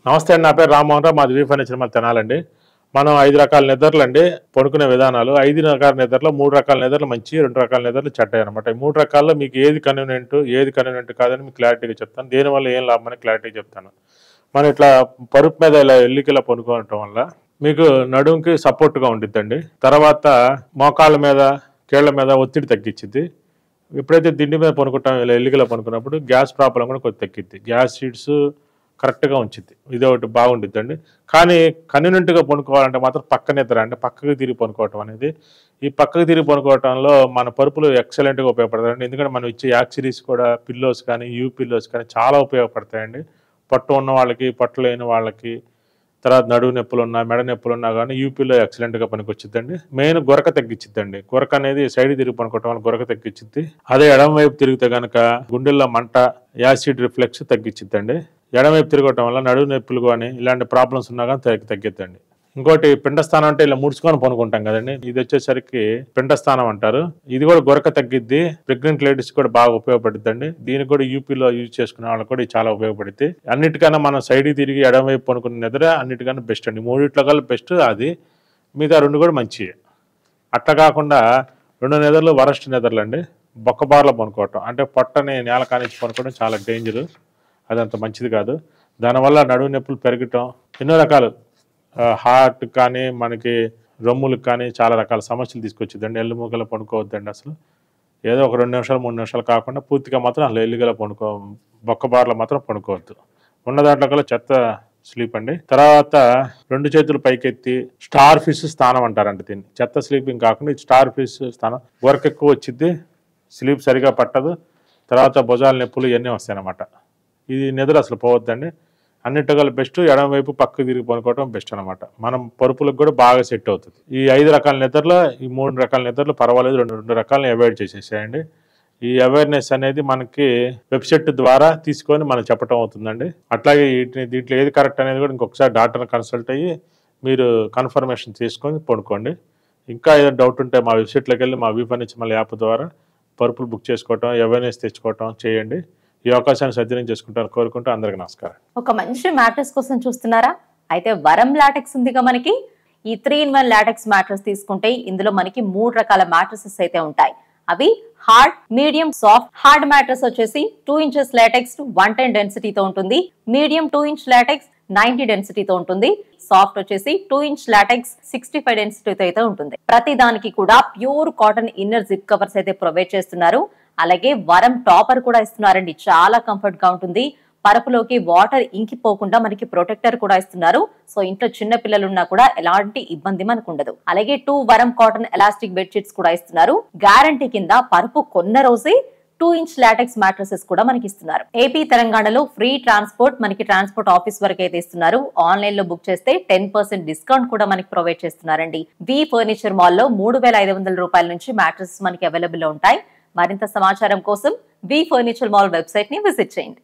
నమస్తే అండి. నా పేరు రామ్మోహన్ రావు. మాది వి ఫర్నిచర్ మళ్ళీ తినాలండి. మనం 5 రకాల నిద్రలు అండి పడుకునే విధానాలు. 5 రకాల నిద్రలో 3 రకాల నిద్రలు మంచి, 2 రకాల నిద్రలు చెడ్డాయి అనమాట. ఈ 3 రకాల్లో మీకు ఏది కన్వీనియంట్ కాదని మీకు క్లారిటీగా చెప్తాను. దేనివల్ల ఏం లాభం అని క్లారిటీగా చెప్తాను. మనం ఇట్లా పరుపు మీద ఇలా ఎల్లికిలా పనుకోవటం వల్ల మీకు నడుముకి సపోర్ట్గా ఉండిద్దండి. తర్వాత మోకాళ్ళ మీద, కీళ్ళ మీద ఒత్తిడి తగ్గించిద్ది. ఎప్పుడైతే దిండి మీద పనుకుంటాం ఇలా ఎల్లికిలా పనుకున్నప్పుడు గ్యాస్ ప్రాబ్లం కూడా కొంచెం తగ్గిద్ది. గ్యాస్ షీట్స్ కరెక్ట్గా ఉంచిద్ది. ఇది ఒకటి బాగుండిద్దండి. కానీ కన్వీనెంట్గా పనుకోవాలంటే మాత్రం పక్క నిద్ర అంటే పక్కకి తిరిగి పనుకోవటం అనేది, ఈ పక్కకి తిరిగి పనుకోవటంలో మన పరుపులు ఎక్సలెంట్గా ఉపయోగపడతాయండి. ఎందుకంటే మనం ఇచ్చే యాక్సిరీస్ కూడా పిల్లోస్ కానీ పిల్లోస్ కానీ చాలా ఉపయోగపడతాయండి. పట్టు ఉన్న వాళ్ళకి, పట్టు లేని వాళ్ళకి, తర్వాత నడువు నొప్పులు ఉన్నా, మెడ నొప్పులు ఉన్నా కానీ యూపీలో ఎక్సలెంట్గా పనికొచ్చిద్దండి. మెయిన్ గురక తగ్గించిద్దండి. గురక అనేది సైడ్ తిరిగి పనుకోవటం వల్ల గురక తగ్గించిద్ది. అదే ఎడమ వైపు తిరిగితే కనుక గుండెల్లో మంట, యాసిడ్ రిఫ్లెక్స్ తగ్గించిద్దండి. ఎడమవైపు తిరగటం వల్ల నడువు నొప్పులు కానీ ఇలాంటి ప్రాబ్లమ్స్ ఉన్నా కానీ తగ్గిద్దండి. ఇంకోటి పిండస్థానం అంటే ఇలా ముడుచుకొని పనుకుంటాం కదండి. ఇది వచ్చేసరికి పిండస్థానం అంటారు. ఇది కూడా గురక తగ్గిద్ది. ప్రెగ్నెంట్ లేడీస్ కూడా బాగా ఉపయోగపడుద్దండి. దీనికి కూడా యూపీలో యూజ్ చేసుకునే వాళ్ళకి కూడా చాలా ఉపయోగపడుద్ది. అన్నిటికన్నా మనం సైడ్కి తిరిగి ఎడమవైపు పనుకునే నిద్ర అన్నిటికన్నా బెస్ట్ అండి. 3 కల్లా బెస్ట్ అది. మిగతా 2 కూడా మంచివి. అట్లా కాకుండా 2 నిద్రలు వరస్ట్ నిద్రలు అండి. బొక్కబార్లో పనుకోవటం అంటే పొట్టని నేల కానించి పనుకోవడం చాలా డేంజరు. అదంత మంచిది కాదు. దానివల్ల నడుము నొప్పులు పెరగటం, ఎన్నో రకాలు హార్ట్ కానీ మనకి రొమ్ములకు కానీ చాలా రకాల సమస్యలు తీసుకొచ్చిద్దండి. ఎల్లుముకలో పడుకోవద్దండి అసలు. ఏదో ఒక 2 నిమిషాలు 3 నిమిషాలు కాకుండా పూర్తిగా మాత్రం అసలు ఎల్లుగల బొక్కబార్లో మాత్రం పడుకోవద్దు. ఉన్న దాంట్లో కల్లా చెత్త స్లీప్ అండి. తర్వాత 2 చేతులు పైకెత్తి స్టార్ ఫిష్ స్థానం అంటారంట దీన్ని. చెత్త స్లీపింగ్ కాకుండా స్టార్ ఫిష్ స్థానం. వర్క్ ఎక్కువ వచ్చిద్ది, స్లీప్ సరిగా పట్టదు, తర్వాత భుజాల నొప్పులు ఇవన్నీ వస్తాయి అన్నమాట. ఇది నిద్ర అసలు పోవద్దండి. అన్నిటికల్లా బెస్ట్ ఎడమవైపు పక్కకు తిరిగి పనుకోవడం బెస్ట్ అనమాట. మనం పరుపులకు కూడా బాగా సెట్ అవుతుంది. ఈ 5 రకాల నిద్రలో ఈ 3 రకాల నిద్రలు పర్వాలేదు, 2 రకాలను అవాయిడ్ చేసేసేయండి. ఈ అవేర్నెస్ అనేది మనకి వెబ్సైట్ ద్వారా తీసుకొని మనం చెప్పడం అవుతుందండి. అట్లాగే దీంట్లో ఏది కరెక్ట్ అనేది కూడా ఇంకొకసారి డాక్టర్ని కన్సల్ట్ అయ్యి మీరు కన్ఫర్మేషన్ తీసుకొని పడుకోండి. ఇంకా ఏదైనా డౌట్ ఉంటే మా వెబ్సైట్లోకి వెళ్ళి మా వి ఫర్నిచర్ మళ్ళీ యాప్ ద్వారా పరుపులు బుక్ చేసుకోవటం, అవేర్నెస్ తెచ్చుకోవటం చేయండి. ఈ అవకాశాన్ని సద్వినియోగం చేసుకుంటారని కోరుకుంటూ అందరికి నమస్కారం. ఒక మంచి మ్యాట్రెస్ కోసం చూస్తున్నారా? అయితే వరం లాటెక్స్ ఉందిగా మనకి. ఈ 3-in-1 లాటెక్స్ మ్యాట్రెస్ తీసుకుంటే ఇందులో మనకి 3 రకాల మ్యాట్రెసెస్ అయితే ఉంటాయి. అవి hard, medium, soft. Hard mattress వచ్చేసి 2 ఇంచెస్ లాటెక్స్ 110 డెన్సిటీతో ఉంటుంది. మీడియం 2 ఇంచ్ లాటెక్స్ 90 డెన్సిటీతో ఉంటుంది. సాఫ్ట్ వచ్చేసి 2 ఇంచ్ లాటెక్స్ 65 డెన్సిటీతో అయితే ఉంటుంది. ప్రతి దానికి కూడా pure cotton inner zip covers అయితే ప్రొవైడ్ చేస్తున్నారు. అలాగే వరం టాపర్ కూడా ఇస్తున్నారండి. చాలా కంఫర్ట్ గా ఉంటుంది. పరుపులోకి వాటర్ ఇంకిపోకుండా మనకి ప్రొటెక్టర్ కూడా ఇస్తున్నారు. సో ఇంట్లో చిన్న పిల్లలు ఉన్నా కూడా ఎలాంటి ఇబ్బంది మనకు ఉండదు. అలాగే 2 వరం కాటన్ ఎలాస్టిక్ బెడ్షీట్స్ కూడా ఇస్తున్నారు. గ్యారంటీ కింద పరుపు కొన్న రోజే 2 ఇంచ్ లాటెక్స్ మ్యాట్రసెస్ కూడా మనకి ఇస్తున్నారు. ఏపీ తెలంగాణలో ఫ్రీ ట్రాన్స్పోర్ట్, మనకి ట్రాన్స్పోర్ట్ ఆఫీస్ వరకు అయితే ఇస్తున్నారు. ఆన్లైన్ లో బుక్ చేస్తే 10% డిస్కౌంట్ కూడా మనకి ప్రొవైడ్ చేస్తున్నారండి. వి ఫర్నిచర్ మాల్ లో 3,500 రూపాయల నుంచి మ్యాట్రసెస్ మనకి అవైలబుల్ లో ఉంటాయి. మరింత సమాచారం కోసం వి ఫర్నిచర్ మాల్ వెబ్సైట్ ని విజిట్ చేయండి.